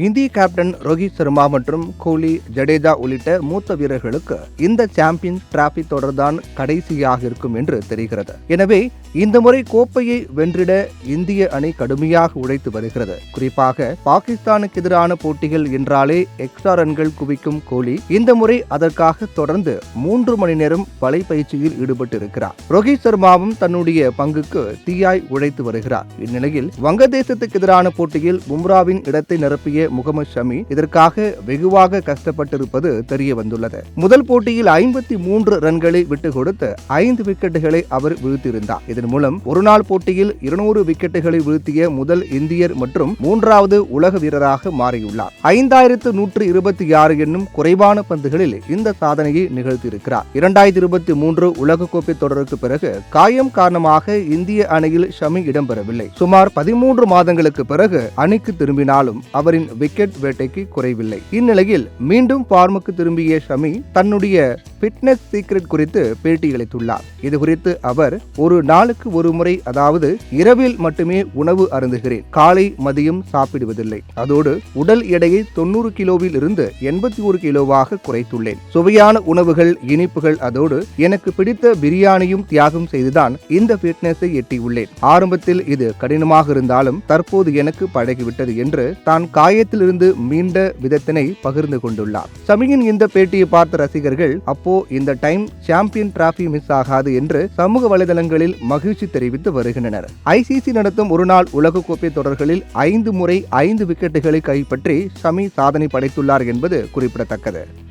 இந்திய கேப்டன் ரோஹித் சர்மா மற்றும் கோலி, ஜடேஜா உள்ளிட்ட மூத்த வீரர்களுக்கு இந்த சாம்பியன்ஸ் டிராபி தொடர்தான் கடைசியாக இருக்கும் என்று தெரிகிறது. எனவே இந்த முறை கோப்பையை வென்றிட இந்திய அணி கடுமையாக உழைத்து வருகிறது. குறிப்பாக பாகிஸ்தானுக்கு எதிரான போட்டிகள் என்றாலே எக்ஸ்ட்ரா ரன்கள் குவிக்கும் கோலி இந்த முறை அதற்காக தொடர்ந்து 3 மணி நேரம் வலை பயிற்சியில் ஈடுபட்டிருக்கிறார். ரோஹித் சர்மாவும் தன்னுடைய பங்குக்கு தீயாய் உழைத்து வருகிறார். இந்நிலையில் வங்கதேசத்துக்கு எதிரான போட்டியில் பும்ராவின் இடத்தை நிரப்பிய முகமது ஷமி இதற்காக வெகுவாக கஷ்டப்பட்டிருப்பது தெரிய வந்துள்ளது. முதல் போட்டியில் 53 ரன்களை விட்டுக் கொடுத்து 5 விக்கெட்டுகளை அவர் வீழ்த்தியிருந்தார். இதன் மூலம் ஒருநாள் போட்டியில் 200 விக்கெட்டுகளை வீழ்த்திய முதல் இந்தியர் மற்றும் 3வது உலக வீரராக மாறியுள்ளார். 5126 என்னும் குறைவான பந்துகளில் இந்த சாதனையை நிகழ்த்தியிருக்கிறார். 2023 உலகக்கோப்பை தொடருக்கு பிறகு காயம் காரணமாக இந்திய அணியில் ஷமி இடம்பெறவில்லை. சுமார் 13 மாதங்களுக்கு பிறகு அணிக்கு திரும்பினாலும் அவரின் விக்கெட் வேட்டைக்கு குறைவில்லை. இந்நிலையில் மீண்டும் ஃபார்முக்கு திரும்பிய ஷமி தன்னுடைய ஃபிட்னஸ் சீக்ரெட் குறித்து பேட்டியளித்துள்ளார். இது குறித்து அவர், ஒரு நாளுக்கு ஒரு முறை, அதாவது இரவில் மட்டுமே உணவு அருந்துகிறேன். காலை மதியம் சாப்பிடுவதில்லை. அதோடு உடல் எடையை 90 கிலோவில் இருந்து 81 கிலோவாக குறைத்துள்ளேன். சுவையான உணவுகள், இனிப்புகள், அதோடு எனக்கு பிடித்த பிரியாணியும் தியாகம் செய்துதான் இந்த ஃபிட்னஸை எட்டியுள்ளேன். ஆரம்பத்தில் இது கடினமாக இருந்தாலும் தற்போது எனக்கு பழகிவிட்டது என்று தான் காயத்திலிருந்து மீண்ட விதத்தினை பகிர்ந்து கொண்டுள்ளார். ஷமியின் இந்த பேட்டியை பார்த்த ரசிகர்கள், அப்போ இந்த டைம் சாம்பியன் டிராபி மிஸ் ஆகாது என்று சமூக வலைதளங்களில் மகிழ்ச்சி தெரிவித்து வருகின்றனர். ICC நடத்தும் ஒருநாள் உலகக்கோப்பை தொடர்களில் 5 முறை 5 விக்கெட்டுகளை கைப்பற்றி ஷமி சாதனை படைத்துள்ளார் என்பது குறிப்பிடத்தக்கது.